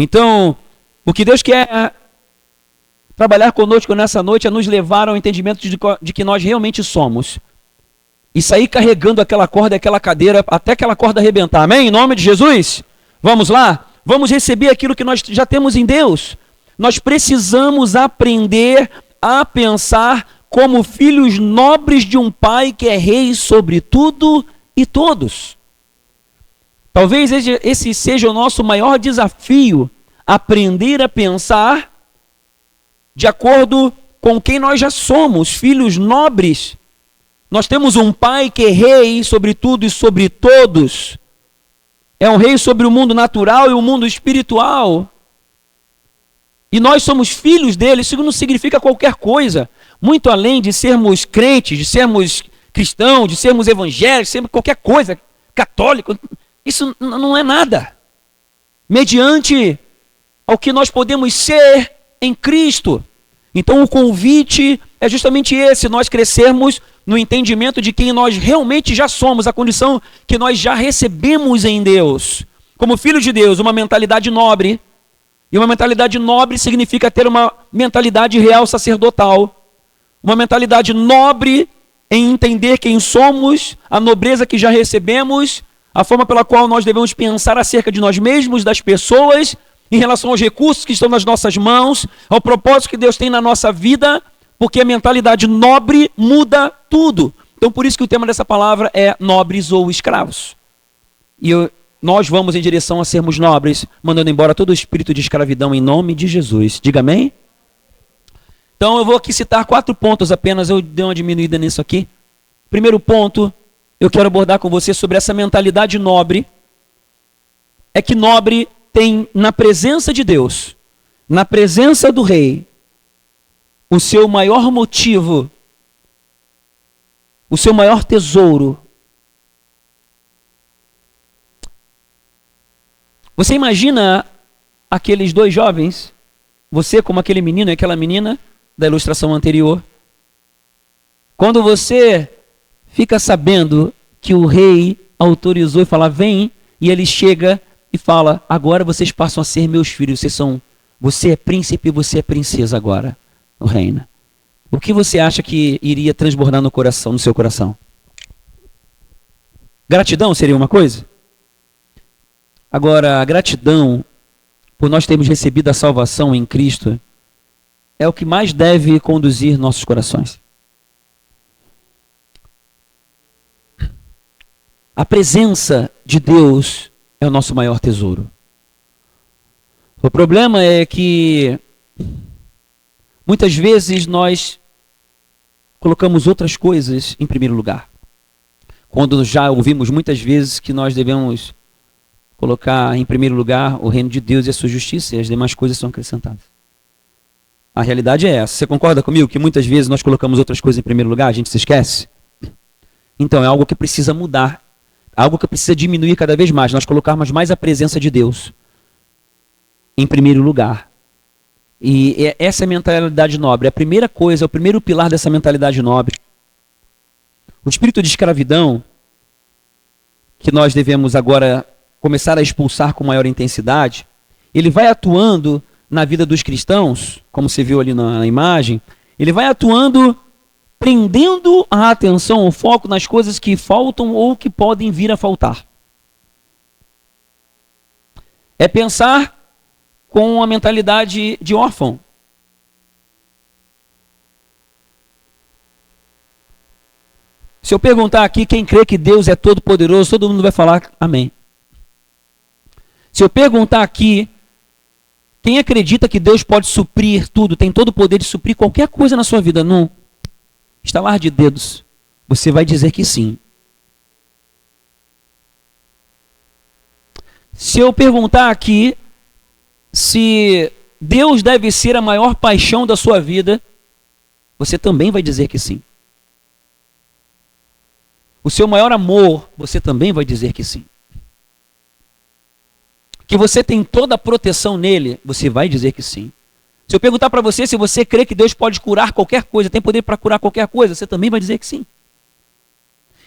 Então, o que Deus quer trabalhar conosco nessa noite é nos levar ao entendimento de que nós realmente somos. E sair carregando aquela corda, aquela cadeira, até aquela corda arrebentar. Amém? Em nome de Jesus? Vamos lá? Vamos receber aquilo que nós já temos em Deus. Nós precisamos aprender a pensar como filhos nobres de um pai que é rei sobre tudo e todos. Talvez esse seja o nosso maior desafio, aprender a pensar de acordo com quem nós já somos, filhos nobres. Nós temos um pai que é rei sobre tudo e sobre todos. É um rei sobre o mundo natural e o mundo espiritual. E nós somos filhos dele. Isso não significa qualquer coisa. Muito além de sermos crentes, de sermos cristãos, de sermos evangélicos, de sermos qualquer coisa, católico. Isso não é nada. Mediante ao que nós podemos ser em Cristo. Então o convite é justamente esse, nós crescermos no entendimento de quem nós realmente já somos, a condição que nós já recebemos em Deus. Como filho de Deus, uma mentalidade nobre. E uma mentalidade nobre significa ter uma mentalidade real sacerdotal. Uma mentalidade nobre em entender quem somos, a nobreza que já recebemos, a forma pela qual nós devemos pensar acerca de nós mesmos, das pessoas, em relação aos recursos que estão nas nossas mãos, ao propósito que Deus tem na nossa vida, porque a mentalidade nobre muda tudo. Então por isso que o tema dessa palavra é nobres ou escravos. E nós vamos em direção a sermos nobres, mandando embora todo o espírito de escravidão em nome de Jesus. Diga amém? Então eu vou aqui citar 4 pontos apenas, eu dei uma diminuída nisso aqui. Primeiro ponto, eu quero abordar com você sobre essa mentalidade nobre. É que nobre tem na presença de Deus, na presença do rei, o seu maior motivo, o seu maior tesouro. Você imagina aqueles 2 jovens, você como aquele menino e aquela menina da ilustração anterior, quando você fica sabendo que o rei autorizou e fala, vem, e ele chega e fala, agora vocês passam a ser meus filhos, você é príncipe e você é princesa agora, no reino. O que você acha que iria transbordar no seu coração? Gratidão seria uma coisa? Agora, a gratidão por nós termos recebido a salvação em Cristo é o que mais deve conduzir nossos corações. A presença de Deus é o nosso maior tesouro. O problema é que muitas vezes nós colocamos outras coisas em primeiro lugar. Quando já ouvimos muitas vezes que nós devemos colocar em primeiro lugar o reino de Deus e a sua justiça, e as demais coisas são acrescentadas. A realidade é essa. Você concorda comigo que muitas vezes nós colocamos outras coisas em primeiro lugar, a gente se esquece? Então é algo que precisa mudar. Algo que precisa diminuir cada vez mais. Nós colocarmos mais a presença de Deus em primeiro lugar. E essa é a mentalidade nobre. A primeira coisa, o primeiro pilar dessa mentalidade nobre. O espírito de escravidão, que nós devemos agora começar a expulsar com maior intensidade, ele vai atuando na vida dos cristãos, como você viu ali na imagem, ele vai atuando prendendo a atenção, o foco nas coisas que faltam ou que podem vir a faltar. É pensar com a mentalidade de órfão. Se eu perguntar aqui quem crê que Deus é todo poderoso, todo mundo vai falar amém. Se eu perguntar aqui quem acredita que Deus pode suprir tudo, tem todo o poder de suprir qualquer coisa na sua vida, não estalar de dedos, você vai dizer que sim. Se eu perguntar aqui se Deus deve ser a maior paixão da sua vida, você também vai dizer que sim. O seu maior amor, você também vai dizer que sim. Que você tem toda a proteção nele, você vai dizer que sim. Se eu perguntar para você se você crê que Deus pode curar qualquer coisa, tem poder para curar qualquer coisa, você também vai dizer que sim.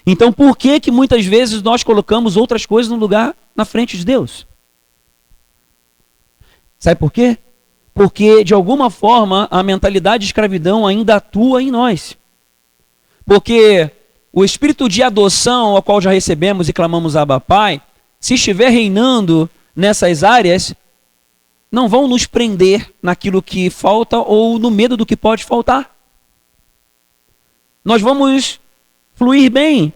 Então por que muitas vezes nós colocamos outras coisas no lugar na frente de Deus? Sabe por quê? Porque, de alguma forma, a mentalidade de escravidão ainda atua em nós. Porque o espírito de adoção, ao qual já recebemos e clamamos Abba Pai, se estiver reinando nessas áreas, não vão nos prender naquilo que falta ou no medo do que pode faltar. Nós vamos fluir bem.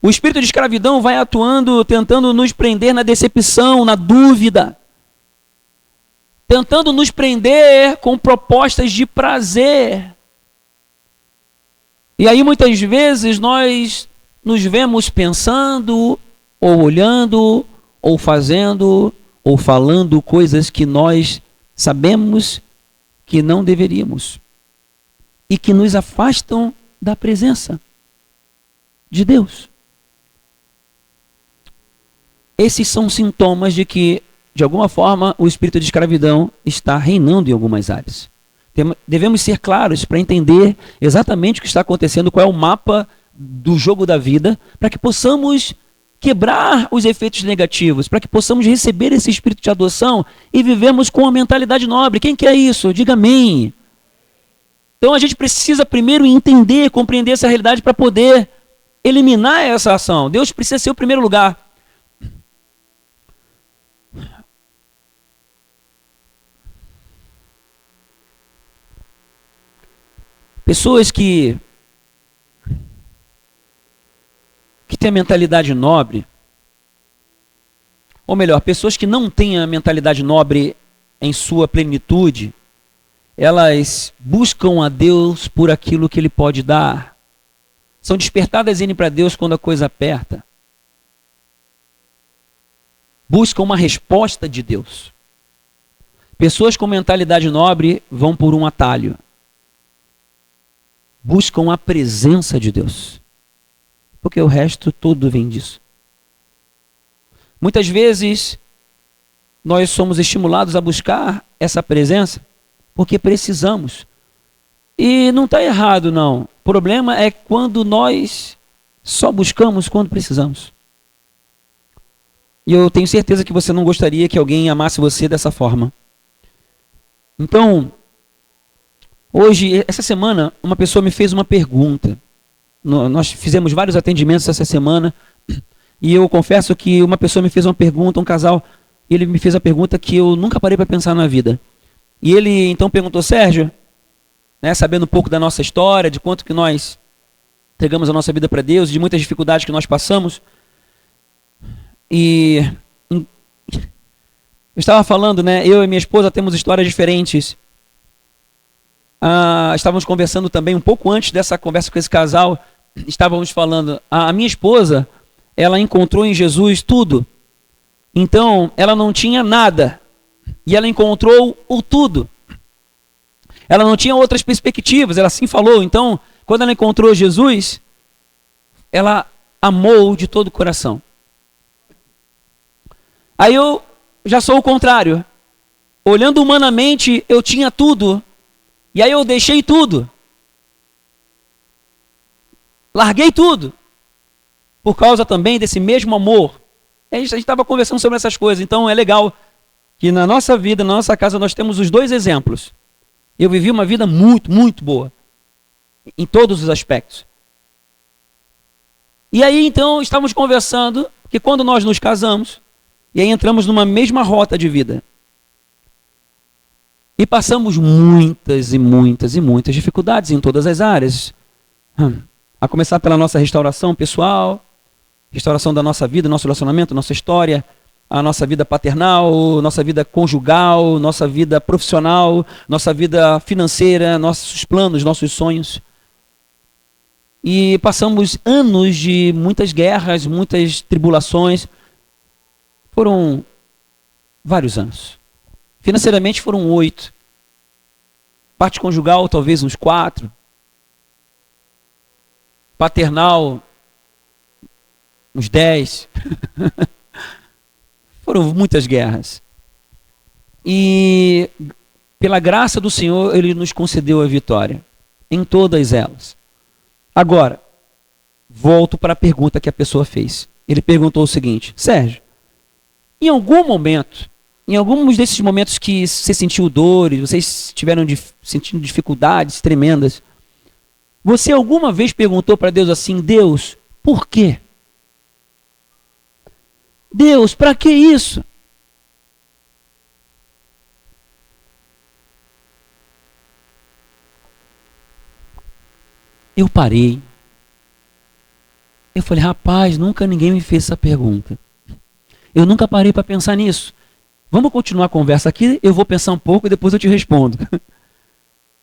O espírito de escravidão vai atuando, tentando nos prender na decepção, na dúvida. Tentando nos prender com propostas de prazer. E aí muitas vezes nós nos vemos pensando, ou olhando, ou fazendo, ou falando coisas que nós sabemos que não deveríamos. E que nos afastam da presença de Deus. Esses são sintomas de que, de alguma forma, o espírito de escravidão está reinando em algumas áreas. Devemos ser claros para entender exatamente o que está acontecendo, qual é o mapa do jogo da vida, para que possamos quebrar os efeitos negativos, para que possamos receber esse espírito de adoção e vivermos com a mentalidade nobre. Quem quer isso? Diga amém. Então a gente precisa primeiro entender, compreender essa realidade para poder eliminar essa ação. Deus precisa ser o primeiro lugar. Pessoas que têm a mentalidade nobre, ou melhor, pessoas que não têm a mentalidade nobre em sua plenitude, elas buscam a Deus por aquilo que Ele pode dar. São despertadas a irem para Deus quando a coisa aperta. Buscam uma resposta de Deus. Pessoas com mentalidade nobre vão por um atalho. Buscam a presença de Deus. Porque o resto tudo vem disso. Muitas vezes, nós somos estimulados a buscar essa presença porque precisamos. E não está errado, não. O problema é quando nós só buscamos quando precisamos. E eu tenho certeza que você não gostaria que alguém amasse você dessa forma. Então, hoje, essa semana, uma pessoa me fez uma pergunta. Nós fizemos vários atendimentos essa semana. E eu confesso que uma pessoa me fez uma pergunta, um casal, e ele me fez a pergunta que eu nunca parei para pensar na vida. E ele então perguntou, Sérgio, né, sabendo um pouco da nossa história, de quanto que nós entregamos a nossa vida para Deus, de muitas dificuldades que nós passamos. E eu estava falando, né, eu e minha esposa temos histórias diferentes. Estávamos conversando também, um pouco antes dessa conversa com esse casal, estávamos falando, a minha esposa, ela encontrou em Jesus tudo. Então, ela não tinha nada. E ela encontrou o tudo. Ela não tinha outras perspectivas, ela assim falou. Então, quando ela encontrou Jesus, ela amou de todo o coração. Aí eu já sou o contrário. Olhando humanamente, eu tinha tudo. E aí eu deixei tudo. Larguei tudo. Por causa também desse mesmo amor. A gente estava conversando sobre essas coisas. Então é legal que na nossa vida, na nossa casa, nós temos os dois exemplos. Eu vivi uma vida muito, muito boa. Em todos os aspectos. E aí então estávamos conversando que quando nós nos casamos, e aí entramos numa mesma rota de vida. E passamos muitas e muitas e muitas dificuldades em todas as áreas. A começar pela nossa restauração pessoal, restauração da nossa vida, nosso relacionamento, nossa história, a nossa vida paternal, nossa vida conjugal, nossa vida profissional, nossa vida financeira, nossos planos, nossos sonhos. E passamos anos de muitas guerras, muitas tribulações. Foram vários anos. Financeiramente foram 8. Parte conjugal, talvez uns 4. Paternal, uns 10. Foram muitas guerras. E pela graça do Senhor, Ele nos concedeu a vitória. Em todas elas. Agora, volto para a pergunta que a pessoa fez. Ele perguntou o seguinte, Sérgio, Em algum momento, em alguns desses momentos que você sentiu dores, vocês estiveram sentindo dificuldades tremendas, você alguma vez perguntou para Deus assim: Deus, por quê? Deus, para que isso? Eu parei. Eu falei: rapaz, nunca ninguém me fez essa pergunta. Eu nunca parei para pensar nisso. Vamos continuar a conversa aqui, eu vou pensar um pouco e depois eu te respondo.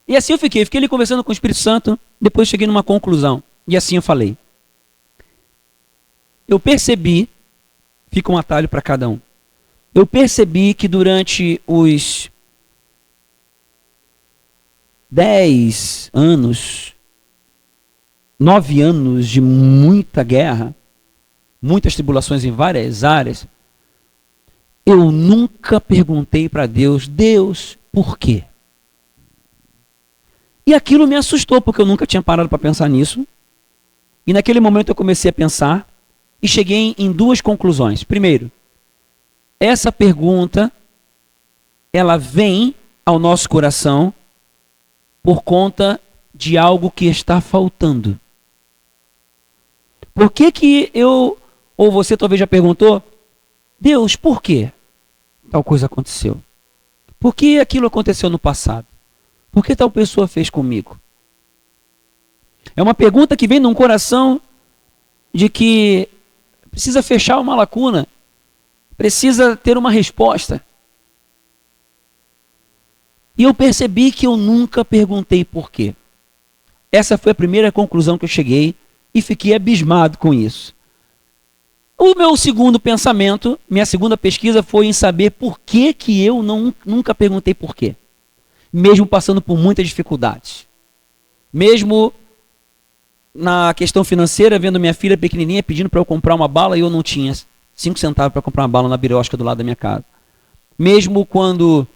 E assim eu fiquei ali conversando com o Espírito Santo, depois cheguei numa conclusão. E assim eu falei. Eu percebi, fica um atalho para cada um. Eu percebi que durante os 10 anos, 9 anos de muita guerra, muitas tribulações em várias áreas, eu nunca perguntei para Deus: Deus, por quê? E aquilo me assustou, porque eu nunca tinha parado para pensar nisso. E naquele momento eu comecei a pensar e cheguei em duas conclusões. Primeiro, essa pergunta, ela vem ao nosso coração por conta de algo que está faltando. Por que eu, ou você talvez já perguntou: Deus, por que tal coisa aconteceu? Por que aquilo aconteceu no passado? Por que tal pessoa fez comigo? É uma pergunta que vem num coração de que precisa fechar uma lacuna, precisa ter uma resposta. E eu percebi que eu nunca perguntei por quê. Essa foi a primeira conclusão que eu cheguei e fiquei abismado com isso. O meu segundo pensamento, minha segunda pesquisa foi em saber por que eu nunca perguntei por quê. Mesmo passando por muitas dificuldades. Mesmo na questão financeira, vendo minha filha pequenininha pedindo para eu comprar uma bala e eu não tinha 5 centavos para comprar uma bala na birosca do lado da minha casa. Mesmo quando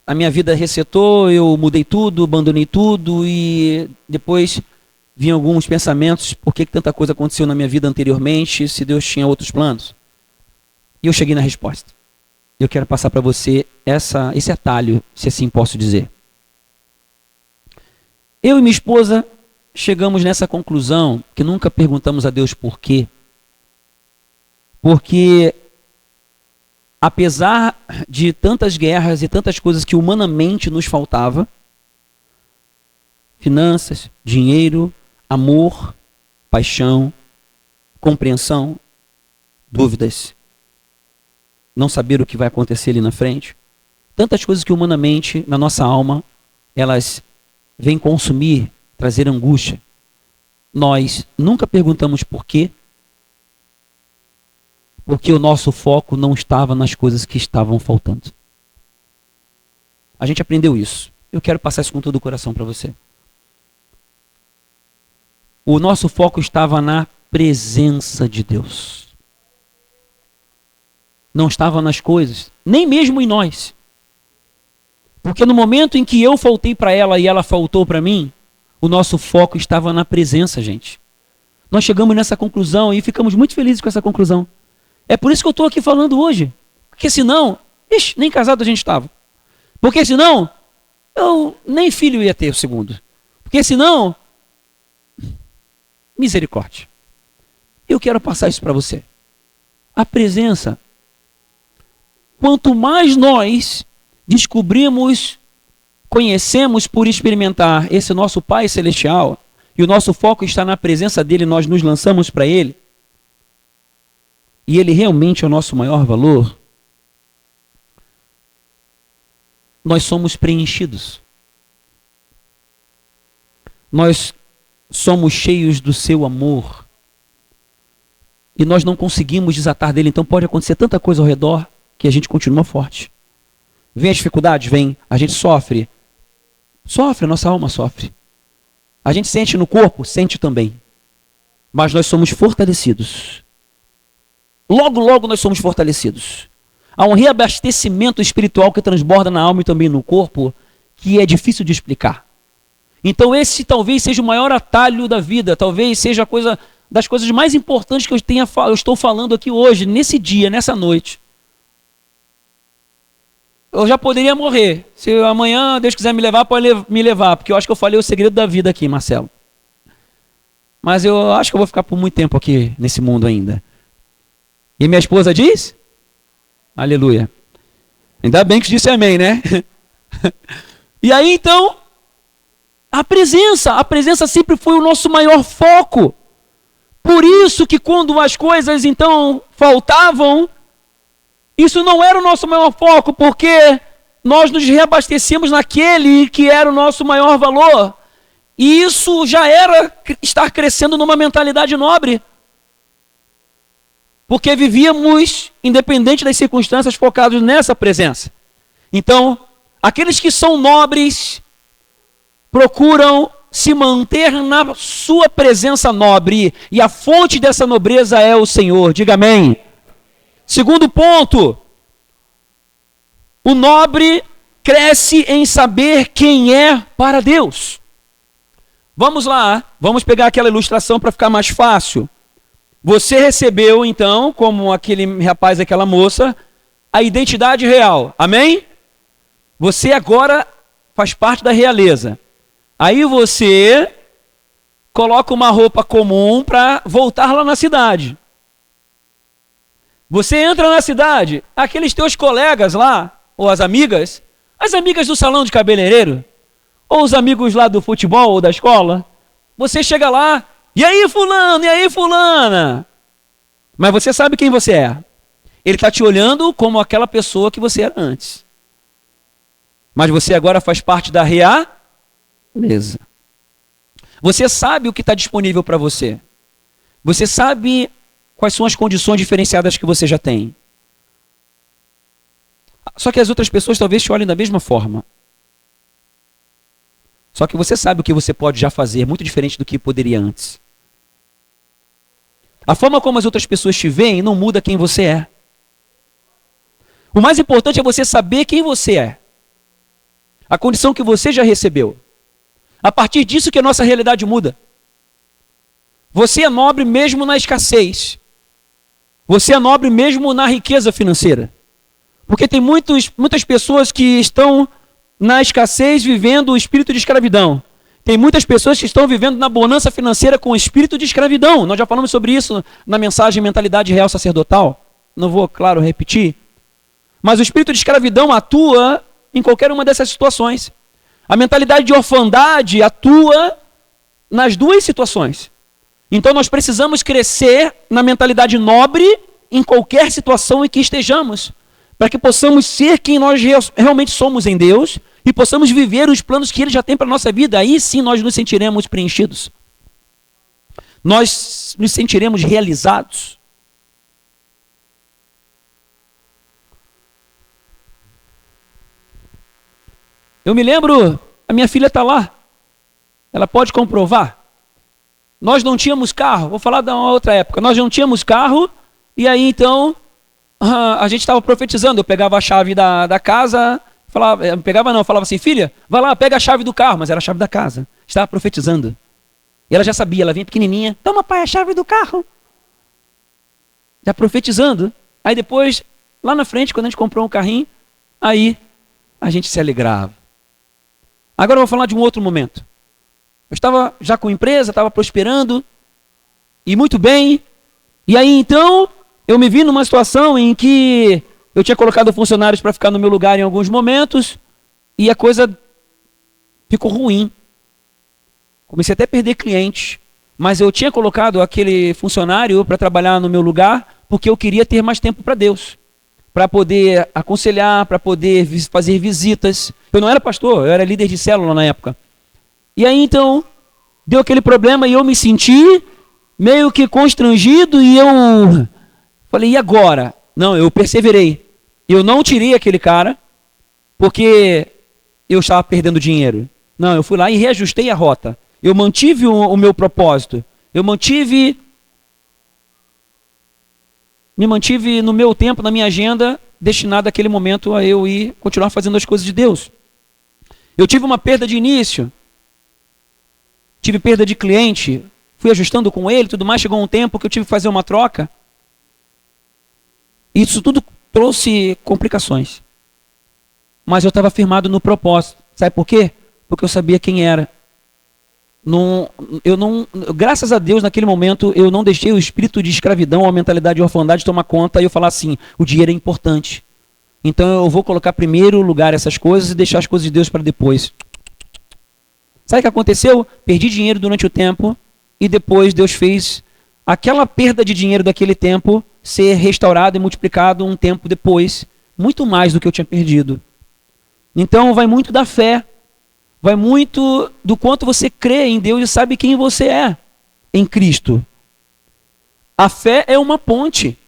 a minha vida resetou, eu mudei tudo, abandonei tudo e depois vinham alguns pensamentos: por que tanta coisa aconteceu na minha vida anteriormente, se Deus tinha outros planos? E eu cheguei na resposta. Eu quero passar para você esse atalho, se assim posso dizer. Eu e minha esposa chegamos nessa conclusão que nunca perguntamos a Deus por quê. Porque apesar de tantas guerras e tantas coisas que humanamente nos faltava, finanças, dinheiro, amor, paixão, compreensão, dúvidas, não saber o que vai acontecer ali na frente, tantas coisas que humanamente, na nossa alma, elas vêm consumir, trazer angústia. Nós nunca perguntamos por quê, porque o nosso foco não estava nas coisas que estavam faltando. A gente aprendeu isso. Eu quero passar isso com todo o coração para você. O nosso foco estava na presença de Deus. Não estava nas coisas, nem mesmo em nós. Porque no momento em que eu faltei para ela e ela faltou para mim, o nosso foco estava na presença, gente. Nós chegamos nessa conclusão e ficamos muito felizes com essa conclusão. É por isso que eu estou aqui falando hoje. Porque senão, nem casado a gente estava. Porque senão, eu nem filho ia ter o segundo. Porque senão, misericórdia. Eu quero passar isso para você. A presença. Quanto mais nós descobrimos, conhecemos por experimentar esse nosso Pai Celestial, e o nosso foco está na presença dele, nós nos lançamos para ele, e ele realmente é o nosso maior valor, nós somos preenchidos. Nós somos cheios do seu amor. E nós não conseguimos desatar dele. Então pode acontecer tanta coisa ao redor que a gente continua forte. Vem as dificuldades? Vem. A gente sofre. Sofre, a nossa alma sofre. A gente sente no corpo? Sente também. Mas nós somos fortalecidos. Logo, logo nós somos fortalecidos. Há um reabastecimento espiritual que transborda na alma e também no corpo, que é difícil de explicar. Então esse talvez seja o maior atalho da vida, talvez seja a coisa das coisas mais importantes que eu estou falando aqui hoje, nesse dia, nessa noite. Eu já poderia morrer. Se amanhã Deus quiser me levar, pode me levar, porque eu acho que eu falei o segredo da vida aqui, Marcelo. Mas eu acho que eu vou ficar por muito tempo aqui nesse mundo ainda. E minha esposa diz? Aleluia. Ainda bem que disse amém, né? E aí então, a presença sempre foi o nosso maior foco. Por isso que quando as coisas então faltavam, isso não era o nosso maior foco, porque nós nos reabastecemos naquele que era o nosso maior valor. E isso já era estar crescendo numa mentalidade nobre. Porque vivíamos, independente das circunstâncias, focados nessa presença. Então, aqueles que são nobres procuram se manter na sua presença nobre. E a fonte dessa nobreza é o Senhor. Diga amém. Segundo ponto, o nobre cresce em saber quem é para Deus. Vamos lá, vamos pegar aquela ilustração para ficar mais fácil. Você recebeu, então, como aquele rapaz, aquela moça, a identidade real. Amém? Você agora faz parte da realeza. Aí você coloca uma roupa comum para voltar lá na cidade. Você entra na cidade, aqueles teus colegas lá, ou as amigas do salão de cabeleireiro, ou os amigos lá do futebol ou da escola, você chega lá, e aí fulano, e aí fulana? Mas você sabe quem você é. Ele está te olhando como aquela pessoa que você era antes. Mas você agora faz parte da realeza. Você sabe o que está disponível para você. Você sabe quais são as condições diferenciadas que você já tem. Só que as outras pessoas talvez te olhem da mesma forma. Só que você sabe o que você pode já fazer, muito diferente do que poderia antes. A forma como as outras pessoas te veem não muda quem você é. O mais importante é você saber quem você é. A condição que você já recebeu. A partir disso que a nossa realidade muda. Você é nobre mesmo na escassez. Você é nobre mesmo na riqueza financeira. Porque tem muitas pessoas que estão na escassez vivendo o espírito de escravidão. Tem muitas pessoas que estão vivendo na bonança financeira com o espírito de escravidão. Nós já falamos sobre isso na mensagem Mentalidade Real Sacerdotal. Não vou, claro, repetir. Mas o espírito de escravidão atua em qualquer uma dessas situações. A mentalidade de orfandade atua nas duas situações. Então nós precisamos crescer na mentalidade nobre em qualquer situação em que estejamos, para que possamos ser quem nós realmente somos em Deus e possamos viver os planos que Ele já tem para a nossa vida. Aí sim nós nos sentiremos preenchidos. Nós nos sentiremos realizados. Eu me lembro, a minha filha está lá, ela pode comprovar. Nós não tínhamos carro, vou falar de uma outra época, nós não tínhamos carro, e aí então a gente estava profetizando. Eu pegava a chave da casa, falava assim, filha, vai lá, pega a chave do carro, mas era a chave da casa, estava profetizando. E ela já sabia, ela vinha pequenininha, toma pai a chave do carro. Já profetizando. Aí depois, lá na frente, quando a gente comprou um carrinho, aí a gente se alegrava. Agora eu vou falar de um outro momento. Eu estava já com empresa, estava prosperando, e muito bem. E aí então, eu me vi numa situação em que eu tinha colocado funcionários para ficar no meu lugar em alguns momentos, e a coisa ficou ruim. Comecei até a perder clientes, mas eu tinha colocado aquele funcionário para trabalhar no meu lugar, porque eu queria ter mais tempo para Deus. Para poder aconselhar, para poder fazer visitas. Eu não era pastor, eu era líder de célula na época. E aí então, deu aquele problema e eu me senti meio que constrangido e eu falei, e agora? Não, eu perseverei. Eu não tirei aquele cara porque eu estava perdendo dinheiro. Não, eu fui lá e reajustei a rota. Eu mantive o meu propósito. Me mantive no meu tempo, na minha agenda, destinado àquele momento a eu ir continuar fazendo as coisas de Deus. Eu tive uma perda de início, tive perda de cliente, fui ajustando com ele e tudo mais, chegou um tempo que eu tive que fazer uma troca. Isso tudo trouxe complicações. Mas eu estava firmado no propósito. Sabe por quê? Porque eu sabia quem era. Graças a Deus, naquele momento, eu não deixei o espírito de escravidão ou a mentalidade de orfandade tomar conta e eu falar assim, o dinheiro é importante. Então eu vou colocar primeiro lugar essas coisas e deixar as coisas de Deus para depois. Sabe o que aconteceu? Perdi dinheiro durante o tempo e depois Deus fez aquela perda de dinheiro daquele tempo ser restaurado e multiplicado um tempo depois, muito mais do que eu tinha perdido. Então vai muito da fé, vai muito do quanto você crê em Deus e sabe quem você é em Cristo. A fé é uma ponte.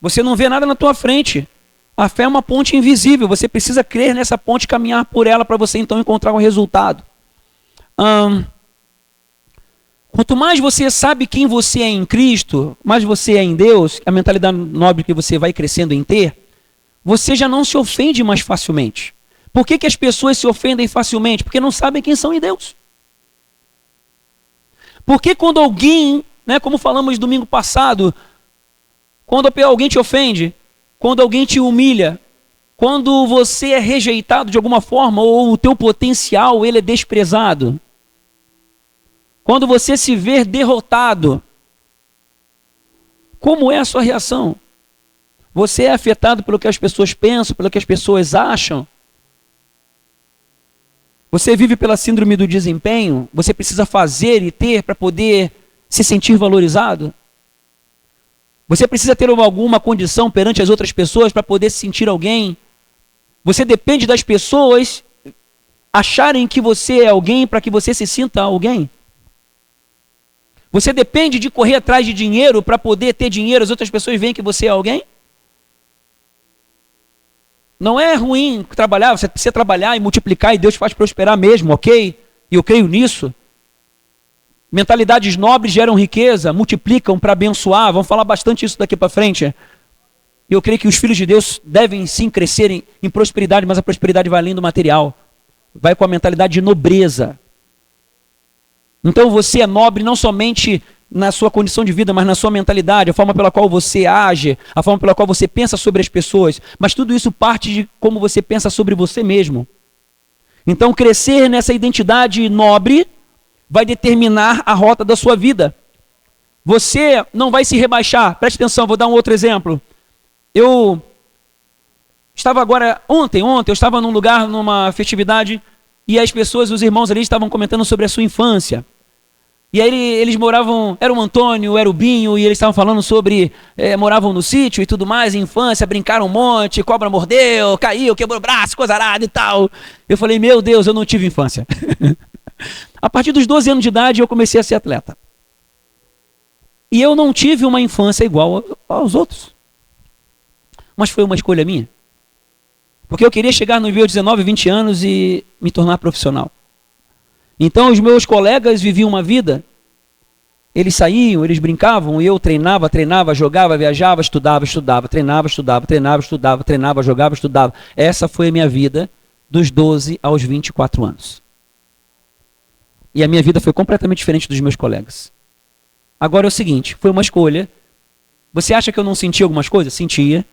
Você não vê nada na tua frente. A fé é uma ponte invisível. Você precisa crer nessa ponte, caminhar por ela para você então encontrar um resultado. Quanto mais você sabe quem você é em Cristo, mais você é em Deus, a mentalidade nobre que você vai crescendo em ter, você já não se ofende mais facilmente. Por que as pessoas se ofendem facilmente? Porque não sabem quem são em Deus. Porque quando alguém, como falamos domingo passado, quando alguém te ofende, quando alguém te humilha, quando você é rejeitado de alguma forma ou o teu potencial ele é desprezado, quando você se vê derrotado, como é a sua reação? Você é afetado pelo que as pessoas pensam, pelo que as pessoas acham? Você vive pela síndrome do desempenho? Você precisa fazer e ter para poder se sentir valorizado? Você precisa ter alguma condição perante as outras pessoas para poder se sentir alguém? Você depende das pessoas acharem que você é alguém para que você se sinta alguém? Você depende de correr atrás de dinheiro para poder ter dinheiro, as outras pessoas veem que você é alguém? Não é ruim trabalhar, você precisa trabalhar e multiplicar e Deus faz prosperar mesmo, ok? E eu creio nisso. Mentalidades nobres geram riqueza, multiplicam para abençoar, vamos falar bastante isso daqui para frente. Eu creio que os filhos de Deus devem sim crescer em prosperidade, mas a prosperidade vai além do material. Vai com a mentalidade de nobreza. Então você é nobre não somente na sua condição de vida, mas na sua mentalidade, a forma pela qual você age, a forma pela qual você pensa sobre as pessoas, mas tudo isso parte de como você pensa sobre você mesmo. Então crescer nessa identidade nobre vai determinar a rota da sua vida. Você não vai se rebaixar. Preste atenção, vou dar um outro exemplo. Eu estava agora, ontem eu estava num lugar, numa festividade, e as pessoas, os irmãos ali estavam comentando sobre a sua infância. E aí eles moravam, era o Antônio, era o Binho, e eles estavam falando sobre, moravam no sítio e tudo mais, infância, brincaram um monte, cobra mordeu, caiu, quebrou o braço, coisa arada e tal. Eu falei, meu Deus, eu não tive infância. A partir dos 12 anos de idade eu comecei a ser atleta. E eu não tive uma infância igual aos outros. Mas foi uma escolha minha. Porque eu queria chegar no nível 19, 20 anos e me tornar profissional. Então os meus colegas viviam uma vida, eles saíam, eles brincavam, e eu treinava, jogava, viajava, estudava, treinava, jogava, estudava. Essa foi a minha vida dos 12 aos 24 anos. E a minha vida foi completamente diferente dos meus colegas. Agora é o seguinte, foi uma escolha. Você acha que eu não sentia algumas coisas? Sentia.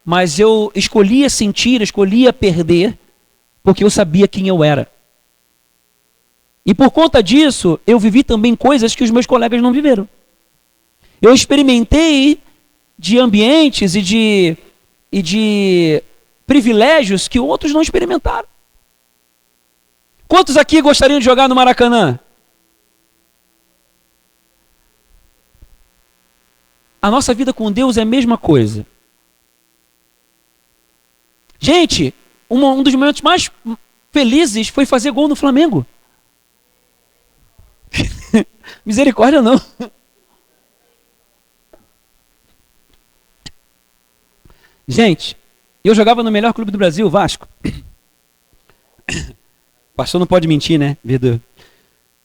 Mas eu escolhia sentir, escolhia perder, porque eu sabia quem eu era. E por conta disso, eu vivi também coisas que os meus colegas não viveram. Eu experimentei de ambientes e de privilégios que outros não experimentaram. Quantos aqui gostariam de jogar no Maracanã? A nossa vida com Deus é a mesma coisa. Gente, um dos momentos mais felizes foi fazer gol no Flamengo. Misericórdia não. Gente, eu jogava no melhor clube do Brasil, o Vasco. O pastor não pode mentir, né, Vitor?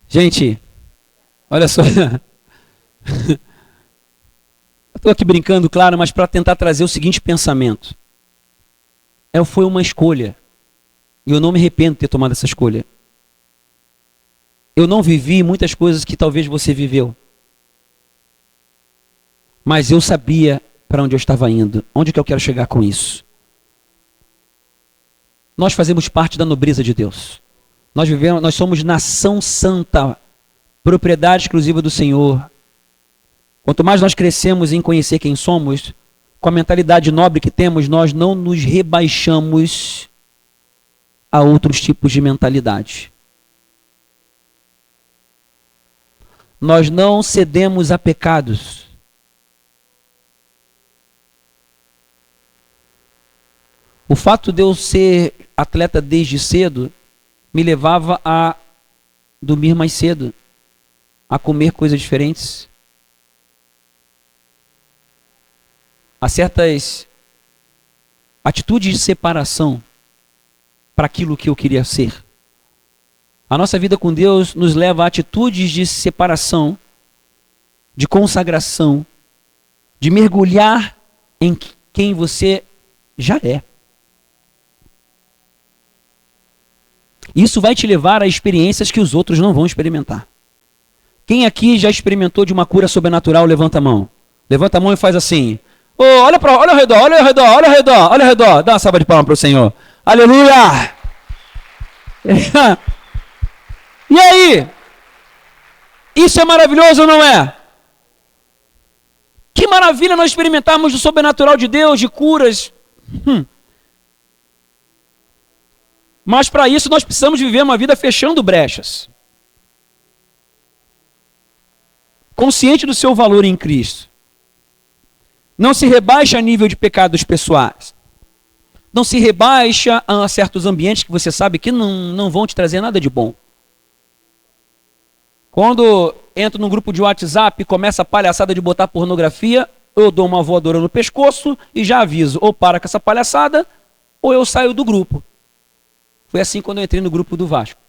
Gente, olha só. Eu estou aqui brincando, claro, mas para tentar trazer o seguinte pensamento. Foi uma escolha. E eu não me arrependo de ter tomado essa escolha. Eu não vivi muitas coisas que talvez você viveu. Mas eu sabia para onde eu estava indo. Onde que eu quero chegar com isso? Nós fazemos parte da nobreza de Deus. Nós somos nação santa, propriedade exclusiva do Senhor. Quanto mais nós crescemos em conhecer quem somos, com a mentalidade nobre que temos, nós não nos rebaixamos a outros tipos de mentalidade. Nós não cedemos a pecados. O fato de eu ser atleta desde cedo me levava a dormir mais cedo, a comer coisas diferentes, a certas atitudes de separação para aquilo que eu queria ser. A nossa vida com Deus nos leva a atitudes de separação, de consagração, de mergulhar em quem você já é. Isso vai te levar a experiências que os outros não vão experimentar. Quem aqui já experimentou de uma cura sobrenatural, levanta a mão. Levanta a mão e faz assim. Oh, olha ao redor, olha ao redor, olha ao redor, olha ao redor. Dá uma salva de palmas para o Senhor. Aleluia! E aí? Isso é maravilhoso ou não é? Que maravilha nós experimentarmos do sobrenatural de Deus, de curas. Mas para isso nós precisamos viver uma vida fechando brechas. Consciente do seu valor em Cristo. Não se rebaixa a nível de pecados pessoais. Não se rebaixa a certos ambientes que você sabe que não vão te trazer nada de bom. Quando entro num grupo de WhatsApp e começa a palhaçada de botar pornografia, eu dou uma voadora no pescoço e já aviso, ou para com essa palhaçada, ou eu saio do grupo. Foi assim quando eu entrei no grupo do Vasco.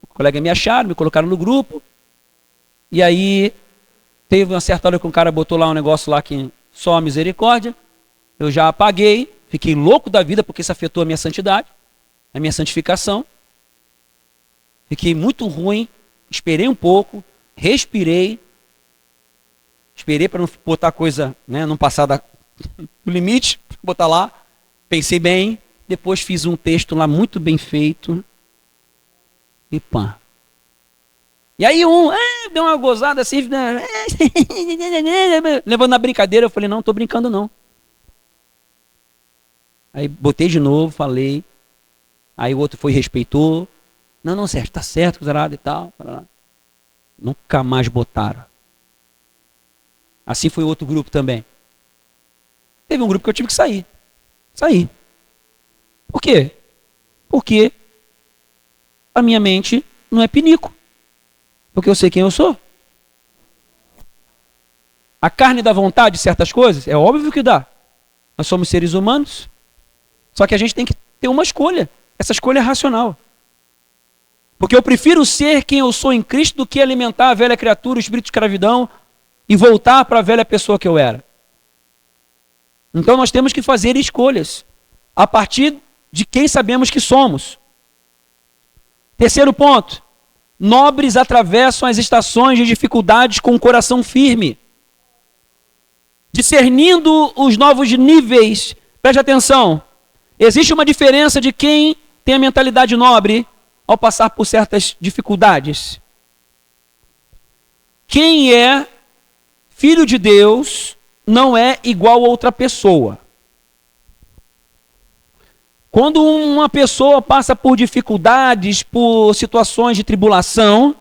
O colega me acharam, me colocaram no grupo. E aí, teve uma certa hora que um cara botou lá um negócio lá que só a misericórdia. Eu já apaguei, fiquei louco da vida porque isso afetou a minha santidade, a minha santificação. Fiquei muito ruim, esperei um pouco, respirei. Esperei para não botar coisa, né, não passar do limite, botar lá. Pensei bem. Depois fiz um texto lá muito bem feito. E pá. E aí deu uma gozada assim, levando na brincadeira. Eu falei, não, estou brincando não. Aí botei de novo, falei. Aí o outro foi e respeitou. Não, Sérgio, está certo, e tal. Nunca mais botaram. Assim foi outro grupo também. Teve um grupo que eu tive que sair. Saí. Por quê? Porque a minha mente não é pinico. Porque eu sei quem eu sou. A carne dá vontade de certas coisas? É óbvio que dá. Nós somos seres humanos. Só que a gente tem que ter uma escolha. Essa escolha é racional. Porque eu prefiro ser quem eu sou em Cristo do que alimentar a velha criatura, o espírito de escravidão e voltar para a velha pessoa que eu era. Então nós temos que fazer escolhas a partir de quem sabemos que somos. Terceiro ponto. Nobres atravessam as estações de dificuldades com o coração firme. Discernindo os novos níveis. Preste atenção. Existe uma diferença de quem tem a mentalidade nobre ao passar por certas dificuldades. Quem é filho de Deus não é igual a outra pessoa. Quando uma pessoa passa por dificuldades, por situações de tribulação,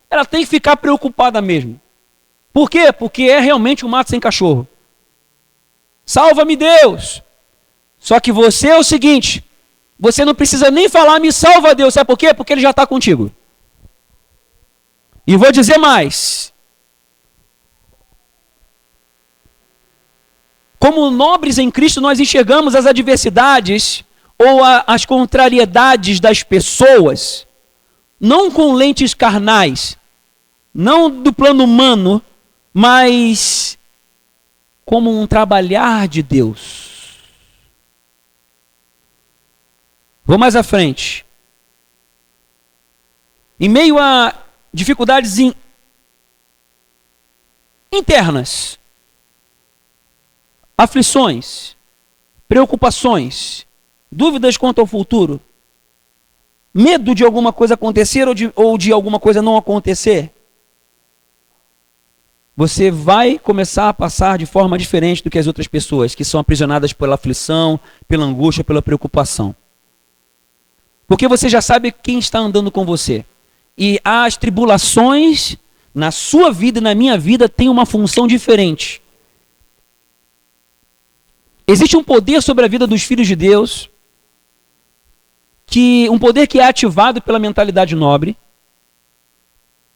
ela tem que ficar preocupada mesmo. Por quê? Porque é realmente um mato sem cachorro. Salva-me, Deus! Só que você é o seguinte, você não precisa nem falar, me salva, Deus. Sabe por quê? Porque Ele já está contigo. E vou dizer mais. Como nobres em Cristo, nós enxergamos as adversidades ou as contrariedades das pessoas, não com lentes carnais, não do plano humano, mas como um trabalhar de Deus. Vou mais à frente. Em meio a dificuldades internas, aflições, preocupações, dúvidas quanto ao futuro, medo de alguma coisa acontecer ou de alguma coisa não acontecer, você vai começar a passar de forma diferente do que as outras pessoas, que são aprisionadas pela aflição, pela angústia, pela preocupação. Porque você já sabe quem está andando com você. E as tribulações na sua vida e na minha vida têm uma função diferente. Existe um poder sobre a vida dos filhos de Deus, um poder que é ativado pela mentalidade nobre,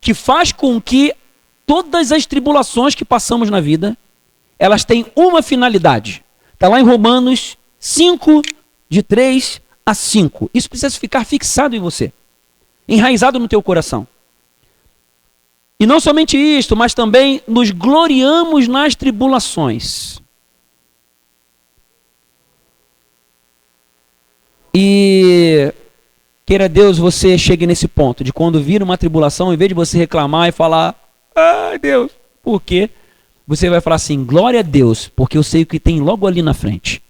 que faz com que todas as tribulações que passamos na vida, elas têm uma finalidade. Está lá em Romanos 5, de 3 a 5. Isso precisa ficar fixado em você, enraizado no teu coração. E não somente isto, mas também nos gloriamos nas tribulações. E queira Deus você chegue nesse ponto, de quando vir uma tribulação, em vez de você reclamar e falar, ai Deus, por quê? Você vai falar assim, glória a Deus, porque eu sei o que tem logo ali na frente.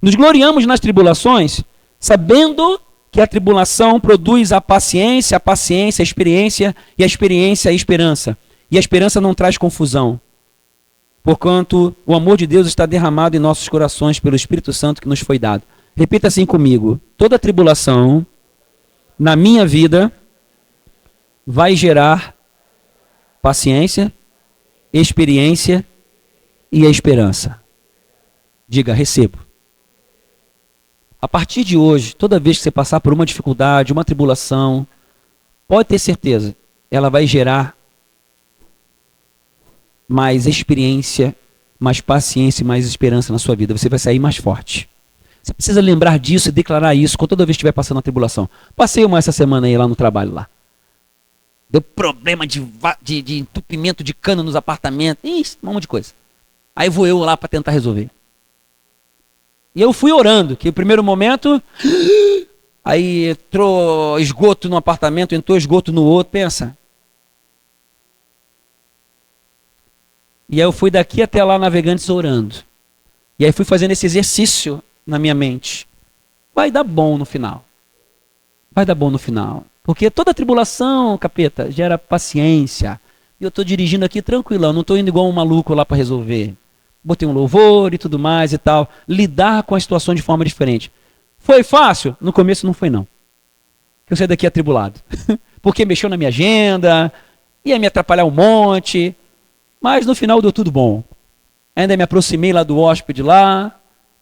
Nos gloriamos nas tribulações, sabendo que a tribulação produz a paciência a experiência, e a experiência a esperança. E a esperança não traz confusão. Porquanto o amor de Deus está derramado em nossos corações pelo Espírito Santo que nos foi dado. Repita assim comigo, toda tribulação na minha vida vai gerar paciência, experiência e a esperança. Diga, recebo. A partir de hoje, toda vez que você passar por uma dificuldade, uma tribulação, pode ter certeza, ela vai gerar mais experiência, mais paciência e mais esperança na sua vida. Você vai sair mais forte. Você precisa lembrar disso e declarar isso toda vez que estiver passando a tribulação. Passei essa semana aí lá no trabalho lá. Deu problema de entupimento de cano nos apartamentos. Isso, um monte de coisa. Aí vou eu lá para tentar resolver. E eu fui orando, que no primeiro momento, aí entrou esgoto no apartamento, entrou esgoto no outro, pensa. E aí eu fui daqui até lá Navegantes orando. E aí fui fazendo esse exercício na minha mente. Vai dar bom no final. Vai dar bom no final. Porque toda tribulação, capeta, gera paciência. E eu estou dirigindo aqui tranquilão, não estou indo igual um maluco lá para resolver. Botei um louvor e tudo mais e tal. Lidar com a situação de forma diferente. Foi fácil? No começo não foi não. Eu saí daqui atribulado. Porque mexeu na minha agenda, ia me atrapalhar um monte. Mas no final deu tudo bom. Ainda me aproximei lá do hóspede lá,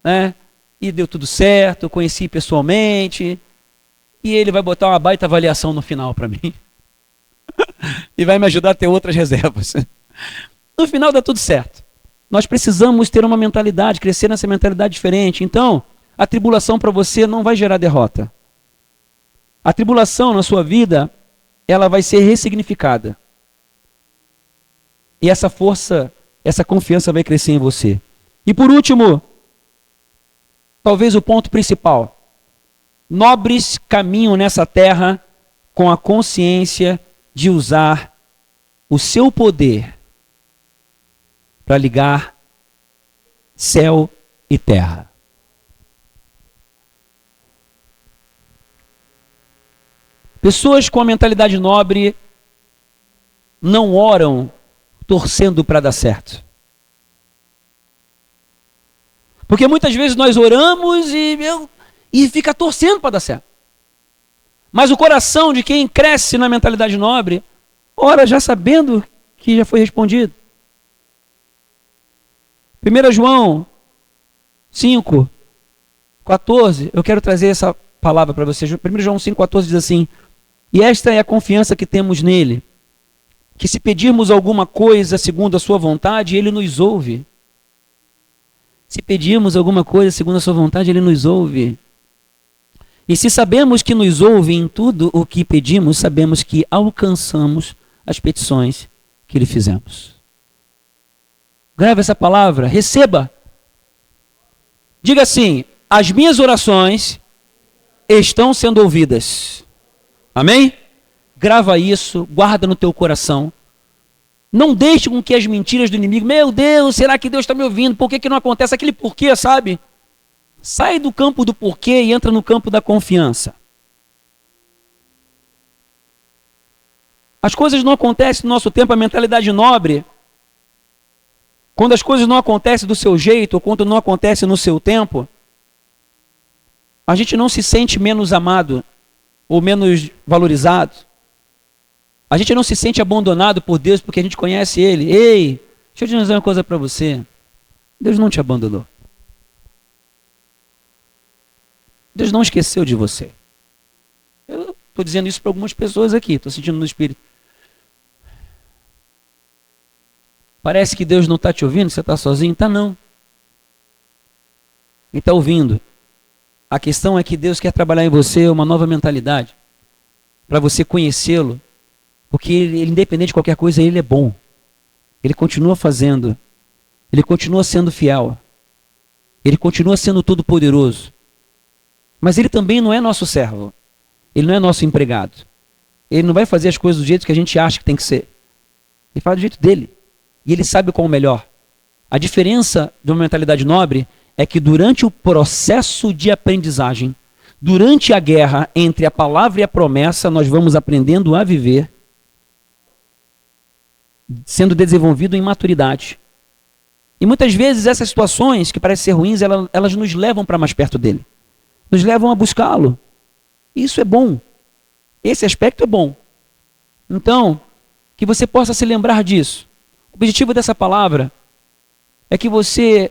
né? E deu tudo certo, conheci pessoalmente. E ele vai botar uma baita avaliação no final para mim. E vai me ajudar a ter outras reservas. No final dá tudo certo. Nós precisamos ter uma mentalidade, crescer nessa mentalidade diferente. Então, a tribulação para você não vai gerar derrota. A tribulação na sua vida, ela vai ser ressignificada. E essa força, essa confiança vai crescer em você. E por último, talvez o ponto principal. Nobres caminham nessa terra com a consciência de usar o seu poder para ligar céu e terra. Pessoas com a mentalidade nobre não oram torcendo para dar certo. Porque muitas vezes nós oramos e fica torcendo para dar certo. Mas o coração de quem cresce na mentalidade nobre, ora já sabendo que já foi respondido. 1 João 5, 14, eu quero trazer essa palavra para vocês. 1 João 5, 14 diz assim, e esta é a confiança que temos nele, que se pedirmos alguma coisa segundo a sua vontade, ele nos ouve. Se pedirmos alguma coisa segundo a sua vontade, ele nos ouve. E se sabemos que nos ouve em tudo o que pedimos, sabemos que alcançamos as petições que lhe fizemos. Grave essa palavra, receba. Diga assim, as minhas orações estão sendo ouvidas. Amém? Grava isso, guarda no teu coração. Não deixe com que as mentiras do inimigo, meu Deus, será que Deus está me ouvindo? Por que não acontece? Aquele porquê, sabe? Sai do campo do porquê e entra no campo da confiança. As coisas não acontecem no nosso tempo, a mentalidade nobre. Quando as coisas não acontecem do seu jeito, ou quando não acontecem no seu tempo, a gente não se sente menos amado ou menos valorizado. A gente não se sente abandonado por Deus porque a gente conhece Ele. Ei, deixa eu te dizer uma coisa para você. Deus não te abandonou. Deus não esqueceu de você. Eu estou dizendo isso para algumas pessoas aqui, estou sentindo no Espírito. Parece que Deus não está te ouvindo, você está sozinho? Está não. Ele está ouvindo. A questão é que Deus quer trabalhar em você uma nova mentalidade, para você conhecê-lo, porque ele, independente de qualquer coisa, Ele é bom. Ele continua fazendo. Ele continua sendo fiel. Ele continua sendo todo-poderoso. Mas Ele também não é nosso servo. Ele não é nosso empregado. Ele não vai fazer as coisas do jeito que a gente acha que tem que ser. Ele faz do jeito dele. E Ele sabe qual é o melhor. A diferença de uma mentalidade nobre é que durante o processo de aprendizagem, durante a guerra entre a palavra e a promessa, nós vamos aprendendo a viver, sendo desenvolvido em maturidade. E muitas vezes essas situações que parecem ser ruins, elas nos levam para mais perto dele. Nos levam a buscá-lo. Isso é bom. Esse aspecto é bom. Então, que você possa se lembrar disso. O objetivo dessa palavra é que você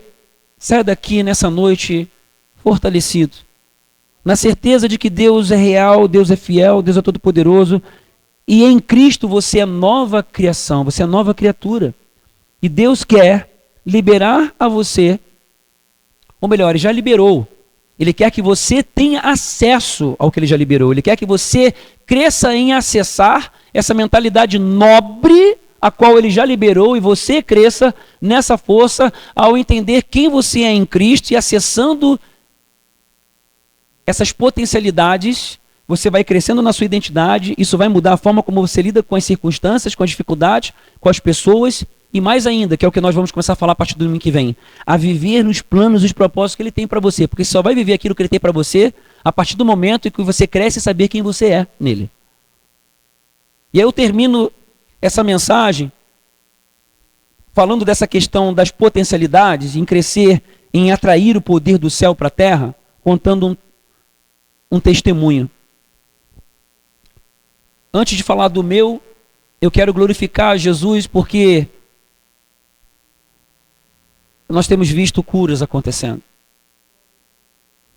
saia daqui nessa noite fortalecido, na certeza de que Deus é real, Deus é fiel, Deus é todo-poderoso, e em Cristo você é nova criação, você é nova criatura. E Deus quer liberar a você, ou melhor, Ele já liberou. Ele quer que você tenha acesso ao que Ele já liberou. Ele quer que você cresça em acessar essa mentalidade nobre a qual Ele já liberou, e você cresça nessa força ao entender quem você é em Cristo, e acessando essas potencialidades, você vai crescendo na sua identidade. Isso vai mudar a forma como você lida com as circunstâncias, com as dificuldades, com as pessoas, e mais ainda, que é o que nós vamos começar a falar a partir do domingo que vem, a viver nos planos e os propósitos que Ele tem para você, porque você só vai viver aquilo que Ele tem para você a partir do momento em que você cresce e saber quem você é nele. E aí eu termino essa mensagem falando dessa questão das potencialidades, em crescer, em atrair o poder do céu para a terra, contando um testemunho. Antes de falar do meu, eu quero glorificar Jesus, porque nós temos visto curas acontecendo.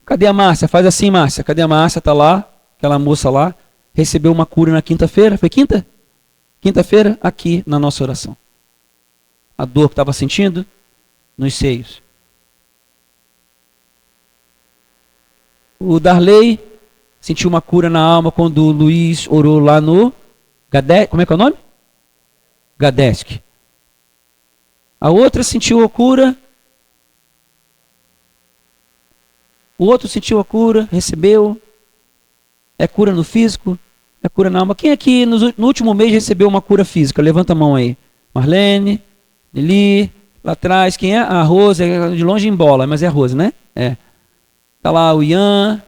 Cadê a Márcia? Faz assim, Márcia. Cadê a Márcia? Está lá, aquela moça lá, recebeu uma cura na quinta-feira. Foi quinta? Quinta-feira, aqui na nossa oração. A dor que estava sentindo nos seios. O Darley sentiu uma cura na alma quando o Luiz orou lá no como é que é o nome? Gadesc. A outra sentiu a cura. O outro sentiu a cura, recebeu. É cura no físico, é cura na alma. Quem aqui no último mês recebeu uma cura física? Levanta a mão aí. Marlene, Lili, lá atrás. Quem é? A Rose, de longe em bola, mas é a Rose, né? É. Tá lá o Ian,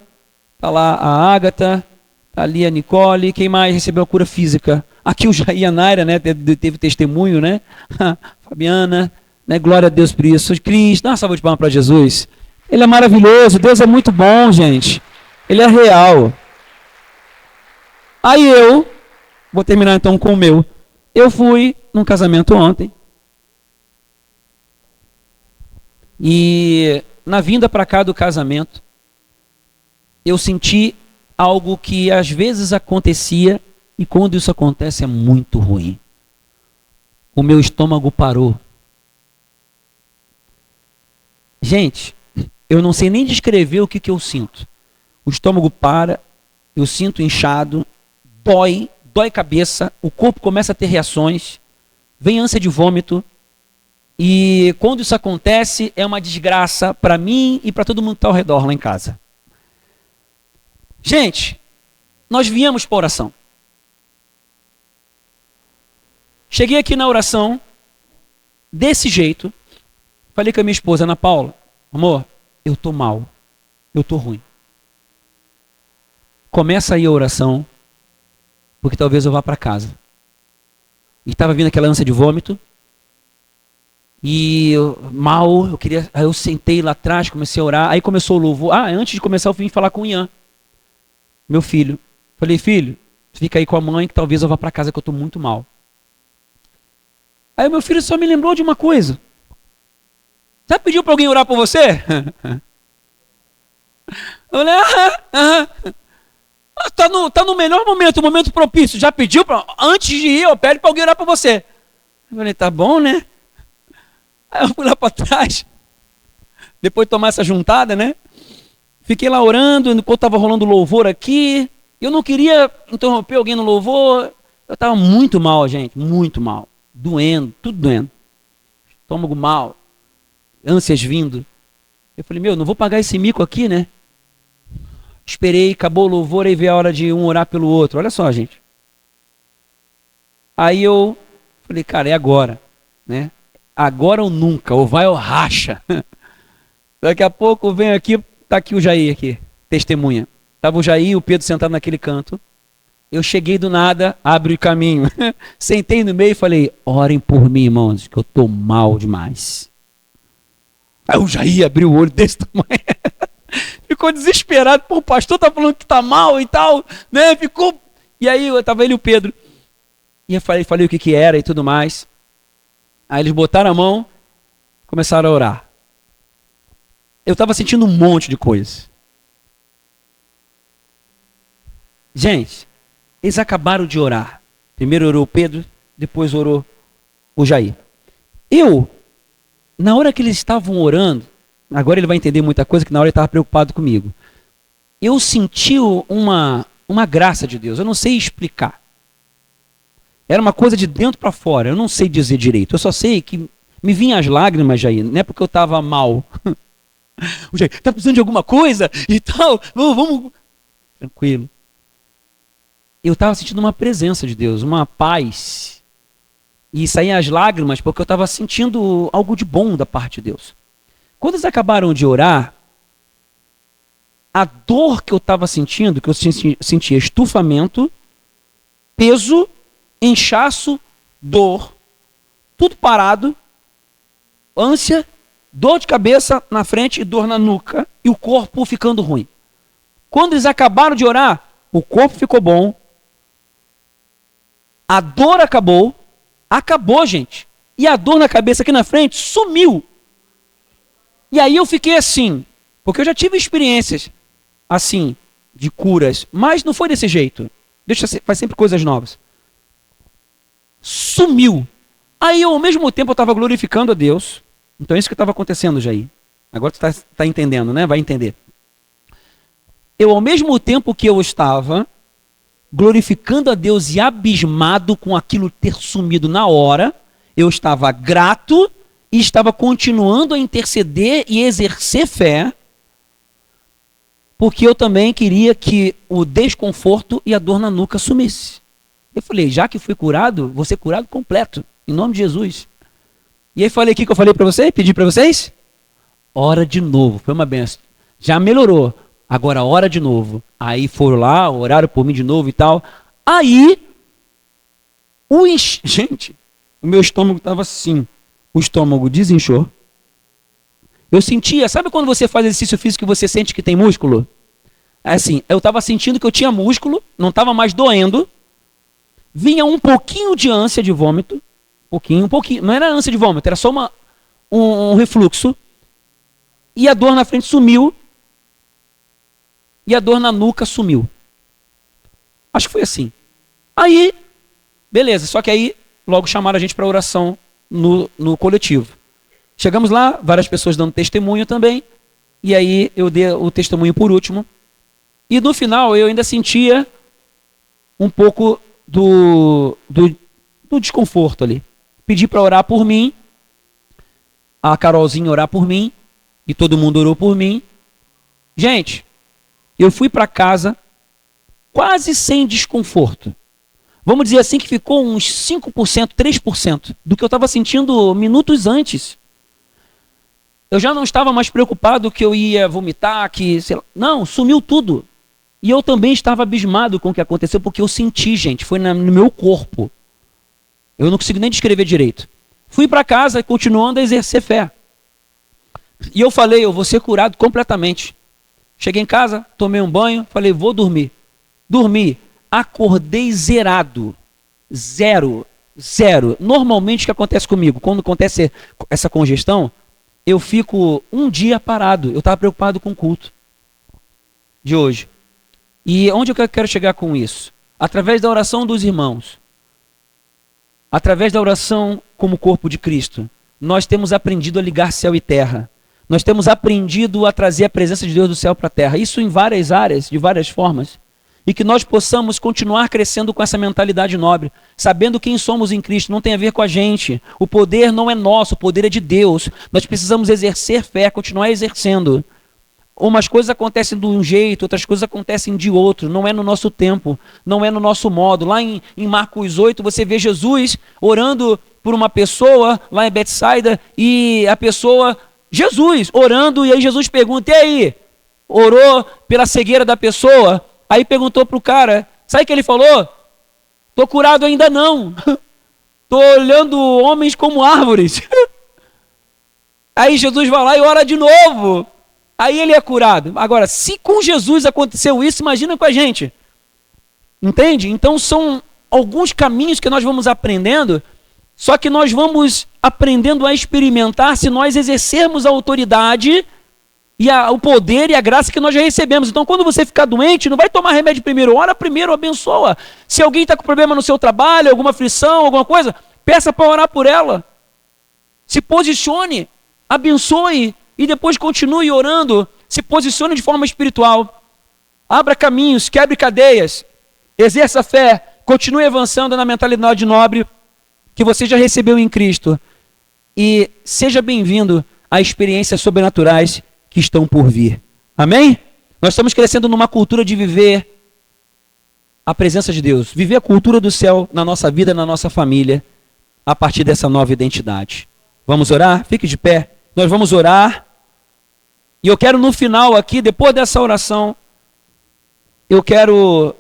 tá lá a Ágata, tá ali a Nicole. Quem mais recebeu a cura física? Aqui o Jair e a Naira, né? Teve testemunho, né? Fabiana, né? Glória a Deus por isso. Cris, dá uma salva de palmas para Jesus. Ele é maravilhoso, Deus é muito bom, gente. Ele é real. Aí eu, vou terminar então com o meu. Eu fui num casamento ontem. E na vinda para cá do casamento, eu senti algo que às vezes acontecia, e quando isso acontece é muito ruim. O meu estômago parou. Gente, eu não sei nem descrever o que eu sinto. O estômago para, eu sinto inchado, dói cabeça, o corpo começa a ter reações, vem ânsia de vômito, e quando isso acontece é uma desgraça para mim e para todo mundo que está ao redor lá em casa. Gente, nós viemos para oração. Cheguei aqui na oração, desse jeito, falei com a minha esposa, Ana Paula, amor, eu tô mal, eu tô ruim. Começa aí a oração, porque talvez eu vá para casa. E estava vindo aquela ânsia de vômito, e eu queria, aí eu sentei lá atrás, comecei a orar, aí começou o louvor. Antes de começar eu vim falar com o Ian, meu filho. Falei, filho, fica aí com a mãe que talvez eu vá para casa que eu tô muito mal. Aí o meu filho só me lembrou de uma coisa. Já pediu para alguém orar por você? Eu falei, tá no melhor momento, o momento propício. Já pediu? Antes de ir, eu pede para alguém orar por você. Eu falei, tá bom, né? Aí eu fui lá para trás, depois de tomar essa juntada, né? Fiquei lá orando, enquanto estava rolando louvor aqui. Eu não queria interromper alguém no louvor. Eu estava muito mal, gente, muito mal. Doendo, tudo doendo. Estômago mal, ânsias vindo. Eu falei, não vou pagar esse mico aqui, né? Esperei, acabou o louvor, aí veio a hora de um orar pelo outro. Olha só, gente. Aí eu falei, cara, é agora, né? Agora ou nunca, ou vai ou racha. Daqui a pouco vem aqui, tá aqui o Jair aqui, testemunha. Tava o Jair e o Pedro sentado naquele canto. Eu cheguei do nada, abri o caminho. Sentei no meio e falei, orem por mim, irmãos, que eu tô mal demais. Aí o Jair abriu o olho desse tamanho. Ficou desesperado. Pô, o pastor tá falando que tá mal e tal, né? Ficou... E aí tava ele e o Pedro. E eu falei o que era e tudo mais. Aí eles botaram a mão, começaram a orar. Eu tava sentindo um monte de coisas. Gente, eles acabaram de orar. Primeiro orou o Pedro, depois orou o Jair. Na hora que eles estavam orando, agora ele vai entender muita coisa, que na hora ele estava preocupado comigo. Eu senti uma graça de Deus, eu não sei explicar. Era uma coisa de dentro para fora, eu não sei dizer direito. Eu só sei que me vinham as lágrimas, Jair, não é porque eu estava mal. O Jair, tá precisando de alguma coisa e tal? Vamos. Tranquilo. Eu estava sentindo uma presença de Deus, uma paz. E saíam as lágrimas porque eu estava sentindo algo de bom da parte de Deus. Quando eles acabaram de orar, a dor que eu estava sentindo, que eu sentia estufamento, peso, inchaço, dor, tudo parado, ânsia, dor de cabeça na frente e dor na nuca, e o corpo ficando ruim. Quando eles acabaram de orar, o corpo ficou bom, a dor acabou, gente. E a dor na cabeça aqui na frente sumiu. E aí eu fiquei assim, porque eu já tive experiências assim, de curas, mas não foi desse jeito. Deus faz sempre coisas novas. Sumiu. Aí eu, ao mesmo tempo, eu estava glorificando a Deus. Então é isso que estava acontecendo, Jair. Agora tu está entendendo, né? Vai entender. Eu, ao mesmo tempo que eu estava glorificando a Deus e abismado com aquilo ter sumido na hora, eu estava grato e estava continuando a interceder e exercer fé, porque eu também queria que o desconforto e a dor na nuca sumisse. Eu falei, já que fui curado, vou ser curado completo, em nome de Jesus. E aí falei o que eu falei para vocês, pedi para vocês? Ora de novo, foi uma benção. Já melhorou, agora ora de novo. Aí foram lá, oraram por mim de novo e tal. Aí, gente, o meu estômago estava assim. O estômago desinchou. Eu sentia, sabe quando você faz exercício físico e você sente que tem músculo? É assim, eu estava sentindo que eu tinha músculo, não estava mais doendo. Vinha um pouquinho de ânsia de vômito. Um pouquinho. Não era ânsia de vômito, era só um refluxo. E a dor na frente sumiu. E a dor na nuca sumiu. Acho que foi assim. Aí, beleza. Só que aí, logo chamaram a gente para oração no coletivo. Chegamos lá, várias pessoas dando testemunho também. E aí eu dei o testemunho por último. E no final eu ainda sentia um pouco do desconforto ali. Pedi para orar por mim. A Carolzinha orar por mim. E todo mundo orou por mim. Gente, eu fui para casa quase sem desconforto. Vamos dizer assim que ficou uns 5%, 3% do que eu estava sentindo minutos antes. Eu já não estava mais preocupado que eu ia vomitar, que, sei lá. Não, sumiu tudo. E eu também estava abismado com o que aconteceu, porque eu senti, gente, foi no meu corpo. Eu não consigo nem descrever direito. Fui para casa continuando a exercer fé. E eu falei, eu vou ser curado completamente. Cheguei em casa, tomei um banho, falei, vou dormir. Dormi, acordei zerado. Zero. Normalmente o que acontece comigo? Quando acontece essa congestão, eu fico um dia parado. Eu estava preocupado com o culto de hoje. E onde eu quero chegar com isso? Através da oração dos irmãos, através da oração como corpo de Cristo, nós temos aprendido a ligar céu e terra. Nós temos aprendido a trazer a presença de Deus do céu para a terra. Isso em várias áreas, de várias formas. E que nós possamos continuar crescendo com essa mentalidade nobre, sabendo quem somos em Cristo, não tem a ver com a gente. O poder não é nosso, o poder é de Deus. Nós precisamos exercer fé, continuar exercendo. Umas coisas acontecem de um jeito, outras coisas acontecem de outro. Não é no nosso tempo, não é no nosso modo. Lá em Marcos 8, você vê Jesus orando por uma pessoa, lá em Betsaida, e a pessoa, Jesus, orando, e aí Jesus pergunta, e aí? Orou pela cegueira da pessoa? Aí perguntou para o cara, sabe o que ele falou? Estou curado ainda não. Estou olhando homens como árvores. Aí Jesus vai lá e ora de novo. Aí ele é curado. Agora, se com Jesus aconteceu isso, imagina com a gente. Entende? Então são alguns caminhos que nós vamos aprendendo, só que nós vamos aprendendo a experimentar se nós exercermos a autoridade e o poder e a graça que nós já recebemos. Então, quando você ficar doente, não vai tomar remédio primeiro, ora primeiro, abençoa. Se alguém está com problema no seu trabalho, alguma aflição, alguma coisa, peça para orar por ela. Se posicione, abençoe e depois continue orando. Se posicione de forma espiritual. Abra caminhos, quebre cadeias, exerça fé, continue avançando na mentalidade nobre que você já recebeu em Cristo. E seja bem-vindo a experiências sobrenaturais que estão por vir. Amém? Nós estamos crescendo numa cultura de viver a presença de Deus, viver a cultura do céu na nossa vida, na nossa família, a partir dessa nova identidade. Vamos orar? Fique de pé. Nós vamos orar. E eu quero no final aqui, depois dessa oração, eu quero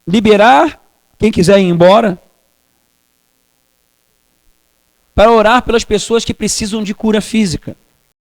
liberar quem quiser ir embora para orar pelas pessoas que precisam de cura física.